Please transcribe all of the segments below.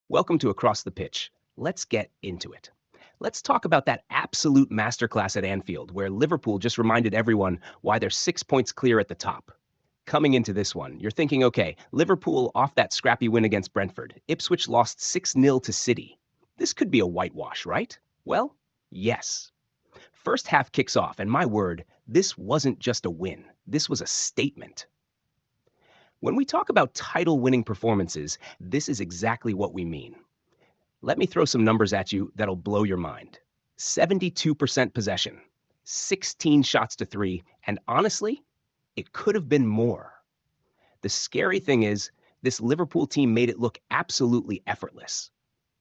Welcome to Across the Pitch. Let's get into it. Let's talk about that absolute masterclass at Anfield, where Liverpool just reminded everyone why they're 6 points clear at the top. Coming into this one, you're thinking, okay, Liverpool off that scrappy win against Brentford. Ipswich lost 6-0 to City. This could be a whitewash, right? Well, yes. First half kicks off, and my word, this wasn't just a win. This was a statement. When we talk about title-winning performances, this is exactly what we mean. Let me throw some numbers at you that'll blow your mind. 72% possession, 16 shots to 3, and honestly, it could have been more. The scary thing is, this Liverpool team made it look absolutely effortless.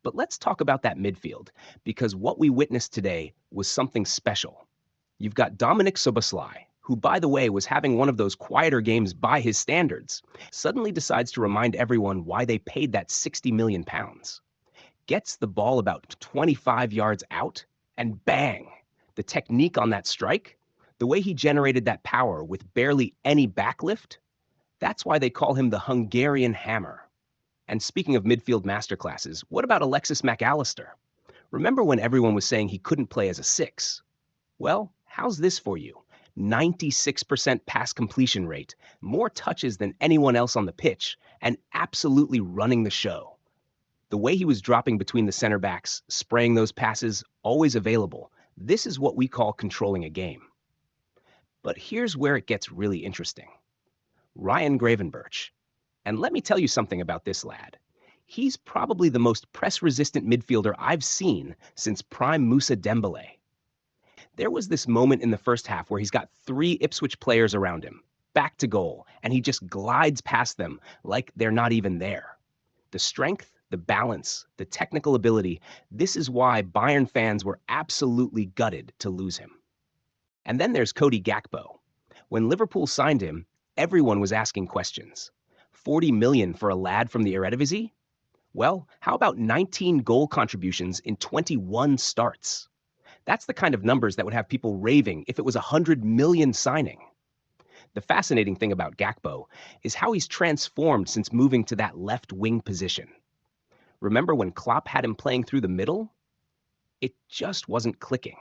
But let's talk about that midfield, because what we witnessed today was something special. You've got Dominic Szoboszlai, who, by the way, was having one of those quieter games by his standards, suddenly decides to remind everyone why they paid that £60 million. Gets the ball about 25 yards out, and bang! The technique on that strike, the way he generated that power with barely any backlift, that's why they call him the Hungarian Hammer. And speaking of midfield masterclasses, what about Alexis Mac Allister? Remember when everyone was saying he couldn't play as a 6? Well, how's this for you? 96% pass completion rate, more touches than anyone else on the pitch, and absolutely running the show. The way he was dropping between the center backs, spraying those passes, always available, this is what we call controlling a game. But here's where it gets really interesting. Ryan Gravenberch. And let me tell you something about this lad. He's probably the most press-resistant midfielder I've seen since prime Moussa Dembélé. There was this moment in the first half where he's got 3 Ipswich players around him, back to goal, and he just glides past them like they're not even there. The strength, the balance, the technical ability, this is why Bayern fans were absolutely gutted to lose him. And then there's Cody Gakpo. When Liverpool signed him, everyone was asking questions. 40 million for a lad from the Eredivisie? Well, how about 19 goal contributions in 21 starts? That's the kind of numbers that would have people raving if it was a 100 million signing. The fascinating thing about Gakpo is how he's transformed since moving to that left wing position. Remember when Klopp had him playing through the middle? It just wasn't clicking.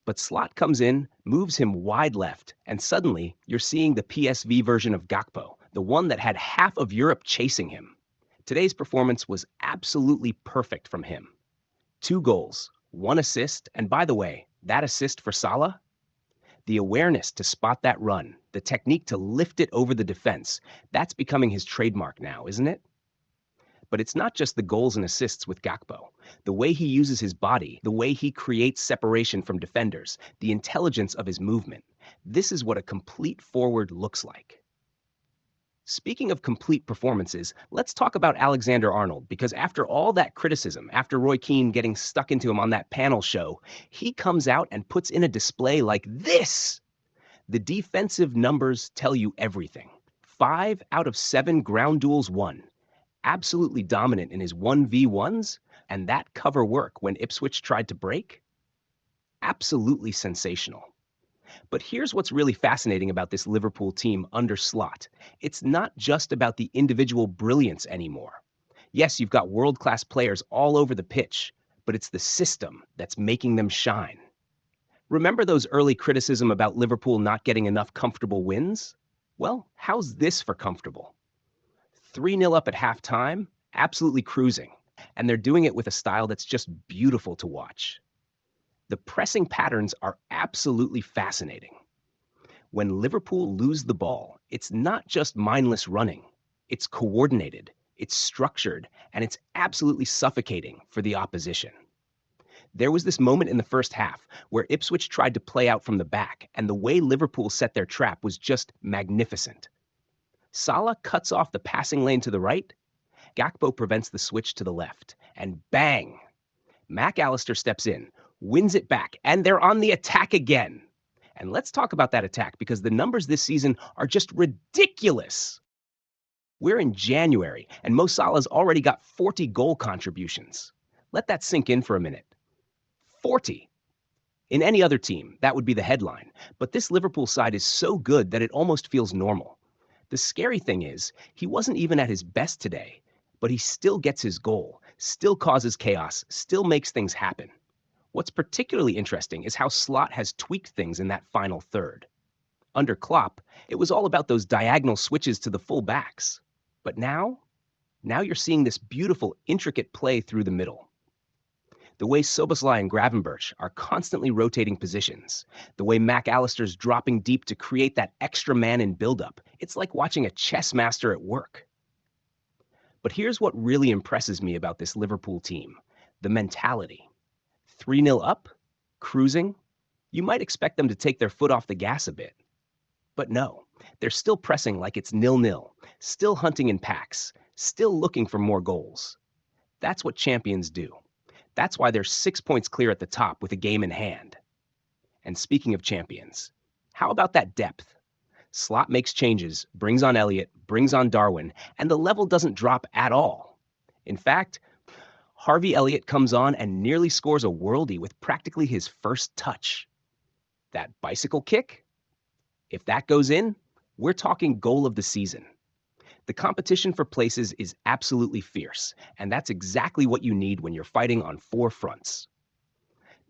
But Slot comes in, moves him wide left, and suddenly you're seeing the PSV version of Gakpo, the one that had half of Europe chasing him. Today's performance was absolutely perfect from him. 2 goals, 1 assist, and by the way, that assist for Salah? The awareness to spot that run, the technique to lift it over the defense, that's becoming his trademark now, isn't it? But it's not just the goals and assists with Gakpo. The way he uses his body, the way he creates separation from defenders, the intelligence of his movement. This is what a complete forward looks like. Speaking of complete performances, let's talk about Alexander-Arnold, because after all that criticism, after Roy Keane getting stuck into him on that panel show, he comes out and puts in a display like this. The defensive numbers tell you everything. 5 out of 7 ground duels won. Absolutely dominant in his 1v1s, and that cover work when Ipswich tried to break? Absolutely sensational. But here's what's really fascinating about this Liverpool team under Slot. It's not just about the individual brilliance anymore. Yes, you've got world-class players all over the pitch, but it's the system that's making them shine. Remember those early criticism about Liverpool not getting enough comfortable wins? Well, how's this for comfortable? 3-0 up at halftime, absolutely cruising, and they're doing it with a style that's just beautiful to watch. The pressing patterns are absolutely fascinating. When Liverpool lose the ball, it's not just mindless running. It's coordinated, it's structured, and it's absolutely suffocating for the opposition. There was this moment in the first half where Ipswich tried to play out from the back, and the way Liverpool set their trap was just magnificent. Salah cuts off the passing lane to the right. Gakpo prevents the switch to the left, and bang! Mac Allister steps in, wins it back, and they're on the attack again. And let's talk about that attack, because the numbers this season are just ridiculous. We're in January, and Mo Salah's already got 40 goal contributions. Let that sink in for a minute. 40. In any other team, that would be the headline. But this Liverpool side is so good that it almost feels normal. The scary thing is, he wasn't even at his best today, but he still gets his goal, still causes chaos, still makes things happen. What's particularly interesting is how Slot has tweaked things in that final third. Under Klopp, it was all about those diagonal switches to the full backs. But now you're seeing this beautiful, intricate play through the middle. The way Szoboszlai and Gravenberch are constantly rotating positions, the way McAllister's dropping deep to create that extra man in build-up, it's like watching a chess master at work. But here's what really impresses me about this Liverpool team, the mentality. 3-0 up, cruising. You might expect them to take their foot off the gas a bit. But no, they're still pressing like it's 0-0, still hunting in packs, still looking for more goals. That's what champions do. That's why they're 6 points clear at the top with a game in hand. And speaking of champions, how about that depth? Slot makes changes, brings on Elliott, brings on Darwin, and the level doesn't drop at all. In fact, Harvey Elliott comes on and nearly scores a worldie with practically his first touch. That bicycle kick? If that goes in, we're talking goal of the season. The competition for places is absolutely fierce, and that's exactly what you need when you're fighting on 4 fronts.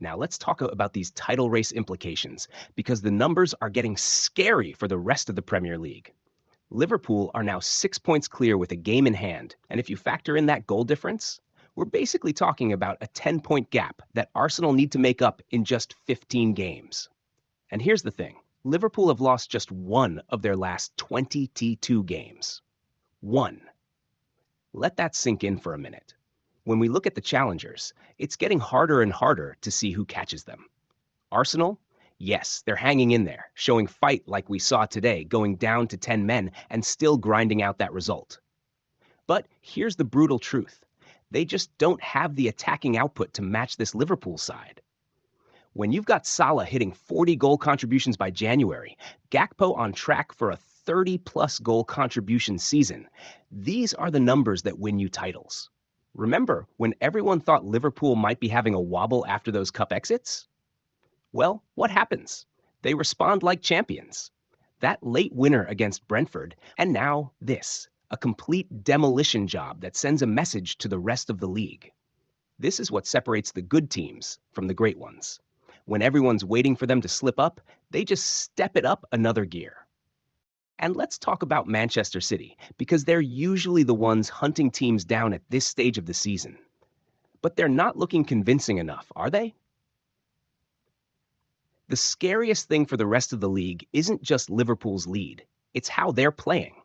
Now let's talk about these title race implications, because the numbers are getting scary for the rest of the Premier League. Liverpool are now 6 points clear with a game in hand, and if you factor in that goal difference, we're basically talking about a 10-point gap that Arsenal need to make up in just 15 games. And here's the thing. Liverpool have lost just one of their last 20 T2 games. One. Let that sink in for a minute. When we look at the challengers, it's getting harder and harder to see who catches them. Arsenal? Yes, they're hanging in there, showing fight like we saw today, going down to 10 men and still grinding out that result. But here's the brutal truth. They just don't have the attacking output to match this Liverpool side. When you've got Salah hitting 40 goal contributions by January, Gakpo on track for a 30-plus goal contribution season, these are the numbers that win you titles. Remember when everyone thought Liverpool might be having a wobble after those cup exits? Well, what happens? They respond like champions. That late winner against Brentford, and now this, a complete demolition job that sends a message to the rest of the league. This is what separates the good teams from the great ones. When everyone's waiting for them to slip up, they just step it up another gear. And let's talk about Manchester City, because they're usually the ones hunting teams down at this stage of the season. But they're not looking convincing enough, are they? The scariest thing for the rest of the league isn't just Liverpool's lead, it's how they're playing.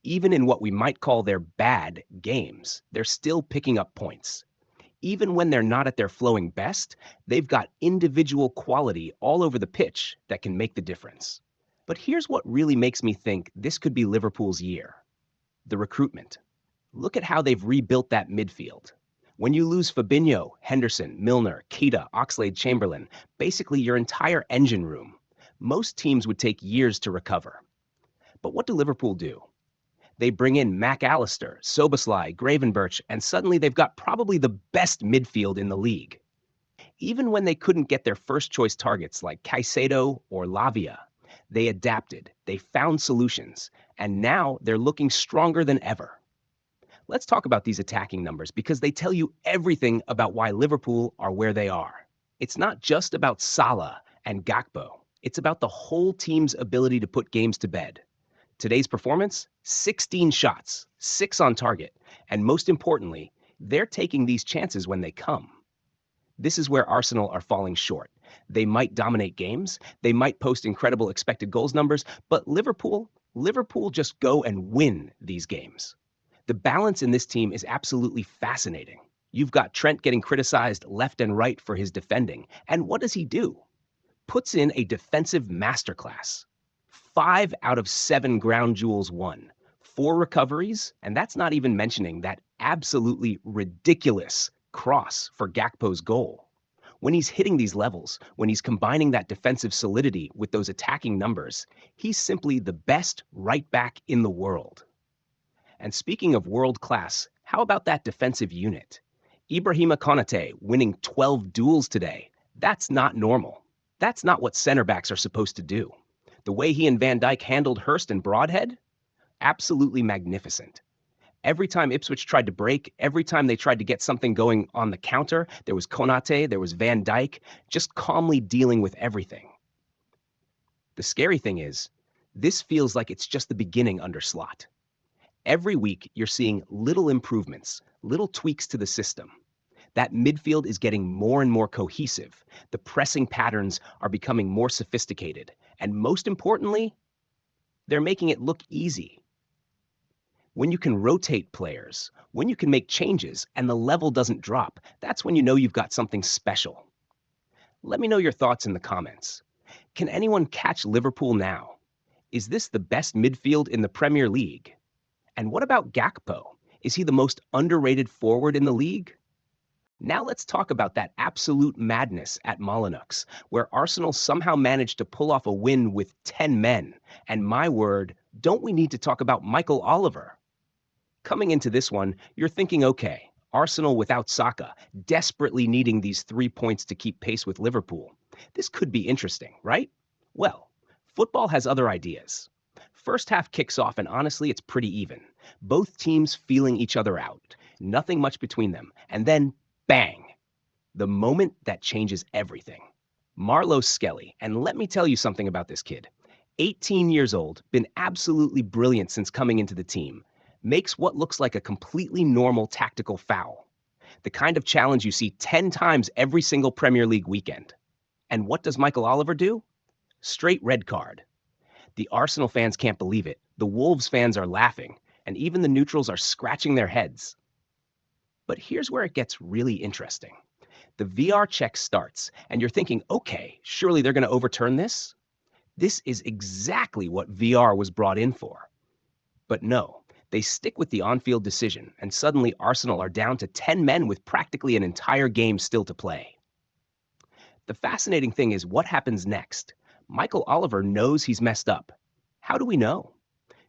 Even in what we might call their bad games, they're still picking up points. Even when they're not at their flowing best, they've got individual quality all over the pitch that can make the difference. But here's what really makes me think this could be Liverpool's year. The recruitment. Look at how they've rebuilt that midfield. When you lose Fabinho, Henderson, Milner, Keita, Oxlade-Chamberlain, basically your entire engine room, most teams would take years to recover. But what do Liverpool do? They bring in McAllister, Szoboszlai, Gravenberch, and suddenly they've got probably the best midfield in the league. Even when they couldn't get their first-choice targets like Caicedo or Lavia, they adapted, they found solutions, and now they're looking stronger than ever. Let's talk about these attacking numbers because they tell you everything about why Liverpool are where they are. It's not just about Salah and Gakpo. It's about the whole team's ability to put games to bed. Today's performance? 16 shots, 6 on target, and most importantly, they're taking these chances when they come. This is where Arsenal are falling short. They might dominate games, they might post incredible expected goals numbers, but Liverpool just go and win these games. The balance in this team is absolutely fascinating. You've got Trent getting criticized left and right for his defending, and what does he do? Puts in a defensive masterclass. 5 out of 7 ground jewels won, 4 recoveries, and that's not even mentioning that absolutely ridiculous cross for Gakpo's goal. When he's hitting these levels, when he's combining that defensive solidity with those attacking numbers, he's simply the best right back in the world. And speaking of world class, how about that defensive unit? Ibrahima Konate winning 12 duels today. That's not normal. That's not what center backs are supposed to do. The way he and Van Dijk handled Hurst and Broadhead? Absolutely magnificent. Every time Ipswich tried to break, every time they tried to get something going on the counter, there was Konate, there was Van Dijk, just calmly dealing with everything. The scary thing is, this feels like it's just the beginning under Slot. Every week, you're seeing little improvements, little tweaks to the system. That midfield is getting more and more cohesive. The pressing patterns are becoming more sophisticated. And most importantly, they're making it look easy. When you can rotate players, when you can make changes and the level doesn't drop, that's when you know you've got something special. Let me know your thoughts in the comments. Can anyone catch Liverpool now? Is this the best midfield in the Premier League? And what about Gakpo? Is he the most underrated forward in the league? Now let's talk about that absolute madness at Molineux, where Arsenal somehow managed to pull off a win with 10 men. And my word, don't we need to talk about Michael Oliver? Coming into this one, you're thinking, okay, Arsenal without Saka, desperately needing these 3 points to keep pace with Liverpool. This could be interesting, right? Well, football has other ideas. First half kicks off, and honestly, it's pretty even. Both teams feeling each other out, nothing much between them. And then, bang, the moment that changes everything. Marlo Skelly, and let me tell you something about this kid. 18 years old, been absolutely brilliant since coming into the team. Makes what looks like a completely normal tactical foul. The kind of challenge you see 10 times every single Premier League weekend. And what does Michael Oliver do? Straight red card. The Arsenal fans can't believe it. The Wolves fans are laughing. And even the neutrals are scratching their heads. But here's where it gets really interesting. The VR check starts, and you're thinking, okay, surely they're going to overturn this? This is exactly what VR was brought in for. But no. They stick with the on-field decision, and suddenly Arsenal are down to 10 men with practically an entire game still to play. The fascinating thing is what happens next. Michael Oliver knows he's messed up. How do we know?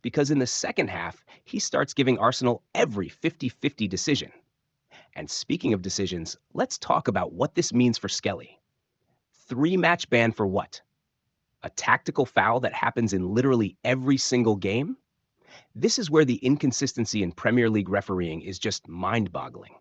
Because in the second half, he starts giving Arsenal every 50-50 decision. And speaking of decisions, let's talk about what this means for Skelly. 3-match ban for what? A tactical foul that happens in literally every single game? This is where the inconsistency in Premier League refereeing is just mind-boggling.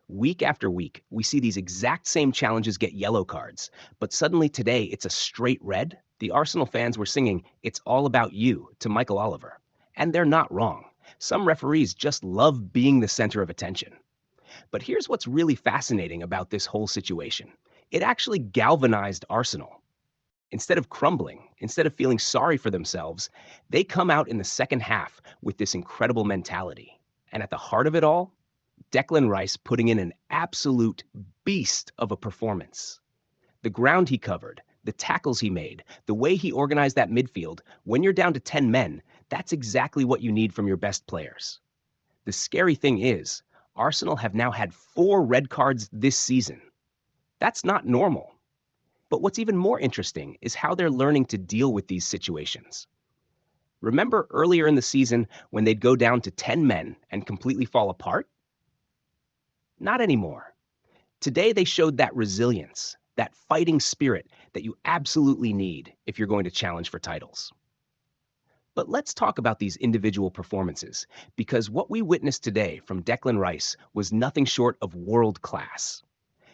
Week after week, we see these exact same challenges get yellow cards, but suddenly today it's a straight red. The Arsenal fans were singing, "It's all about you," to Michael Oliver. And they're not wrong. Some referees just love being the center of attention. But here's what's really fascinating about this whole situation. It actually galvanized Arsenal. Instead of crumbling, instead of feeling sorry for themselves, they come out in the second half with this incredible mentality. And at the heart of it all, Declan Rice putting in an absolute beast of a performance. The ground he covered, the tackles he made, the way he organized that midfield, when you're down to 10 men, that's exactly what you need from your best players. The scary thing is, Arsenal have now had 4 red cards this season. That's not normal. But what's even more interesting is how they're learning to deal with these situations. Remember earlier in the season when they'd go down to 10 men and completely fall apart? Not anymore. Today they showed that resilience, that fighting spirit that you absolutely need if you're going to challenge for titles. But let's talk about these individual performances, because what we witnessed today from Declan Rice was nothing short of world class.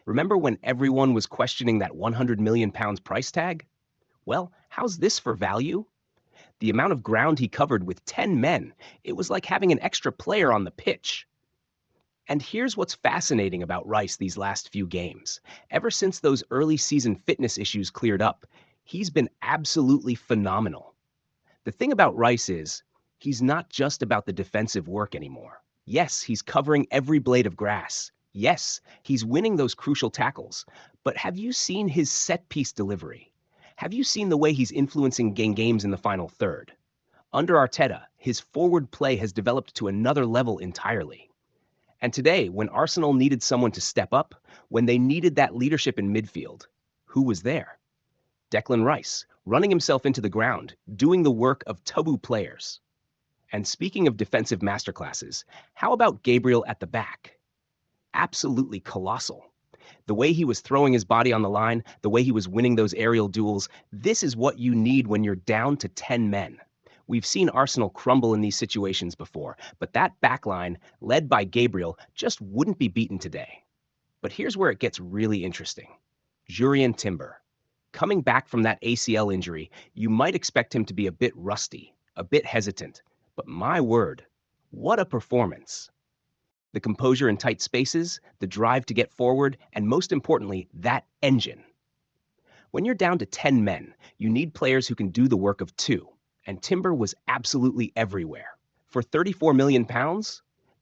Remember when everyone was questioning that £100 million price tag? Well, how's this for value? The amount of ground he covered with 10 men, it was like having an extra player on the pitch. And here's what's fascinating about Rice these last few games. Ever since those early season fitness issues cleared up, he's been absolutely phenomenal. The thing about Rice is, he's not just about the defensive work anymore. Yes, he's covering every blade of grass. Yes, he's winning those crucial tackles, but have you seen his set-piece delivery? Have you seen the way he's influencing games in the final third? Under Arteta, his forward play has developed to another level entirely. And today, when Arsenal needed someone to step up, when they needed that leadership in midfield, who was there? Declan Rice, running himself into the ground, doing the work of taboo players. And speaking of defensive masterclasses, how about Gabriel at the back? Absolutely colossal. The way he was throwing his body on the line, the way he was winning those aerial duels, this is what you need when you're down to 10 men. We've seen Arsenal crumble in these situations before, but that backline, led by Gabriel, just wouldn't be beaten today. But here's where it gets really interesting. Jurrien Timber. Coming back from that ACL injury, you might expect him to be a bit rusty, a bit hesitant. But my word, what a performance! The composure in tight spaces, the drive to get forward, and most importantly, that engine. When you're down to 10 men, you need players who can do the work of two, and Timber was absolutely everywhere. For £34 million,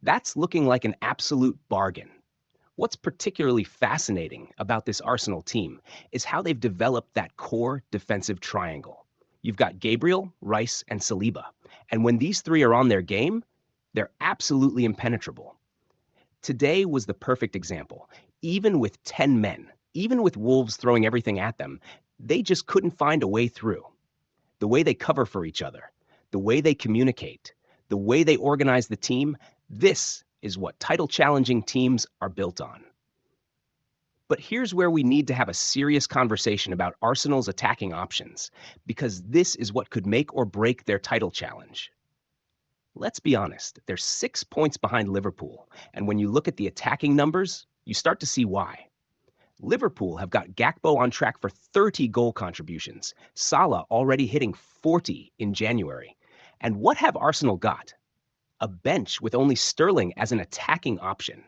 that's looking like an absolute bargain. What's particularly fascinating about this Arsenal team is how they've developed that core defensive triangle. You've got Gabriel, Rice, and Saliba, and when these three are on their game, they're absolutely impenetrable. Today was the perfect example. Even with 10 men, even with Wolves throwing everything at them, they just couldn't find a way through. The way they cover for each other, the way they communicate, the way they organize the team, this is what title-challenging teams are built on. But here's where we need to have a serious conversation about Arsenal's attacking options, because this is what could make or break their title challenge. Let's be honest, they're 6 points behind Liverpool, and when you look at the attacking numbers, you start to see why. Liverpool have got Gakpo on track for 30 goal contributions, Salah already hitting 40 in January. And what have Arsenal got? A bench with only Sterling as an attacking option.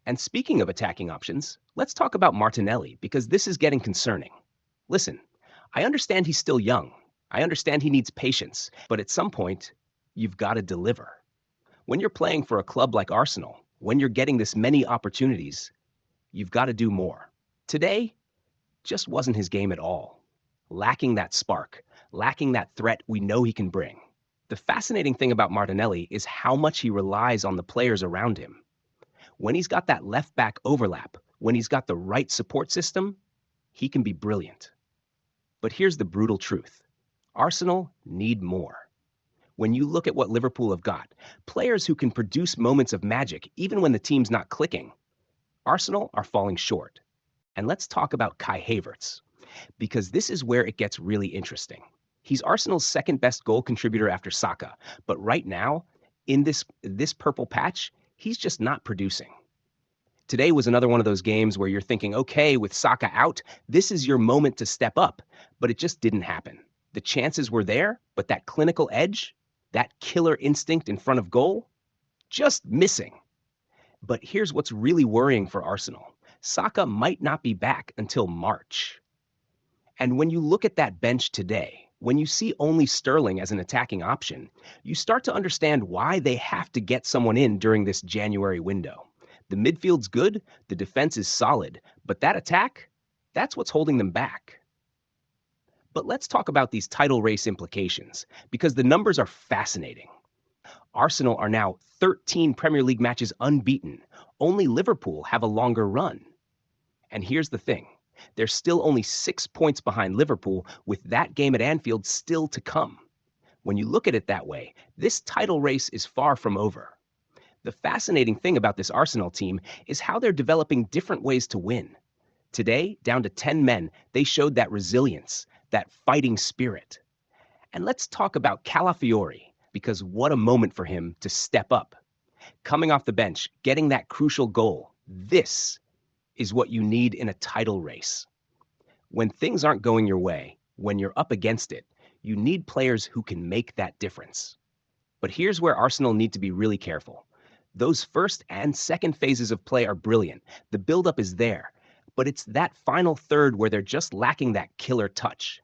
And speaking of attacking options, let's talk about Martinelli, because this is getting concerning. Listen, I understand he's still young. I understand he needs patience, but at some point, you've got to deliver. When you're playing for a club like Arsenal, when you're getting this many opportunities, you've got to do more. Today just wasn't his game at all. Lacking that spark, lacking that threat we know he can bring. The fascinating thing about Martinelli is how much he relies on the players around him. When he's got that left-back overlap, when he's got the right support system, he can be brilliant. But here's the brutal truth. Arsenal need more. When you look at what Liverpool have got, players who can produce moments of magic even when the team's not clicking, Arsenal are falling short. And let's talk about Kai Havertz, because this is where it gets really interesting. He's Arsenal's second best goal contributor after Saka, but right now, in this purple patch, he's just not producing. Today was another one of those games where you're thinking, okay, with Saka out, this is your moment to step up, but it just didn't happen. The chances were there, but that clinical edge, that killer instinct in front of goal, just missing. But here's what's really worrying for Arsenal. Saka might not be back until March. And when you look at that bench today, when you see only Sterling as an attacking option, you start to understand why they have to get someone in during this January window. The midfield's good, the defense is solid, but that attack, that's what's holding them back. But let's talk about these title race implications, because the numbers are fascinating. Arsenal are now 13 Premier League matches unbeaten. Only Liverpool have a longer run. And here's the thing. They're still only 6 points behind Liverpool, with that game at Anfield still to come. When you look at it that way, this title race is far from over. The fascinating thing about this Arsenal team is how they're developing different ways to win. Today, down to 10 men, they showed that resilience, that fighting spirit. And let's talk about Calafiori, because what a moment for him to step up. Coming off the bench, getting that crucial goal, this is what you need in a title race. When things aren't going your way, when you're up against it, you need players who can make that difference. But here's where Arsenal need to be really careful. Those first and second phases of play are brilliant. The buildup is there, but it's that final third where they're just lacking that killer touch.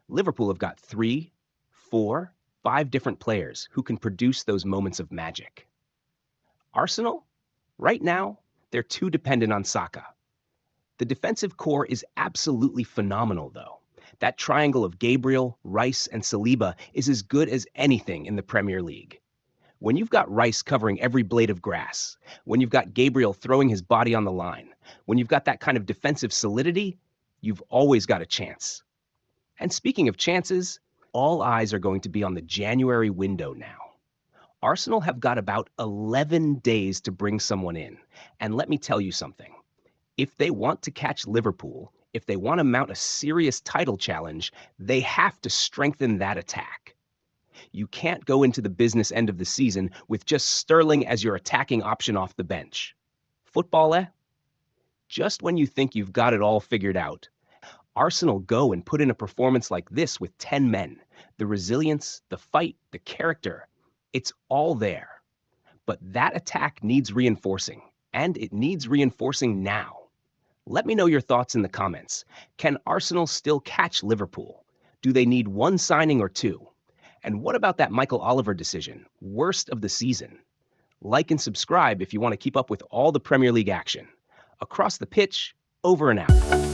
Liverpool have got 3, 4, 5 different players who can produce those moments of magic. Arsenal, right now, they're too dependent on Saka. The defensive core is absolutely phenomenal, though. That triangle of Gabriel, Rice, and Saliba is as good as anything in the Premier League. When you've got Rice covering every blade of grass, when you've got Gabriel throwing his body on the line, when you've got that kind of defensive solidity, you've always got a chance. And speaking of chances, all eyes are going to be on the January window now. Arsenal have got about 11 days to bring someone in. And let me tell you something. If they want to catch Liverpool, if they want to mount a serious title challenge, they have to strengthen that attack. You can't go into the business end of the season with just Sterling as your attacking option off the bench. Football, eh? Just when you think you've got it all figured out, Arsenal go and put in a performance like this with 10 men. The resilience, the fight, the character, it's all there. But that attack needs reinforcing, and it needs reinforcing now. Let me know your thoughts in the comments. Can Arsenal still catch Liverpool? Do they need one signing or two? And what about that Michael Oliver decision? Worst of the season? Like and subscribe if you want to keep up with all the Premier League action. Across the pitch, over and out.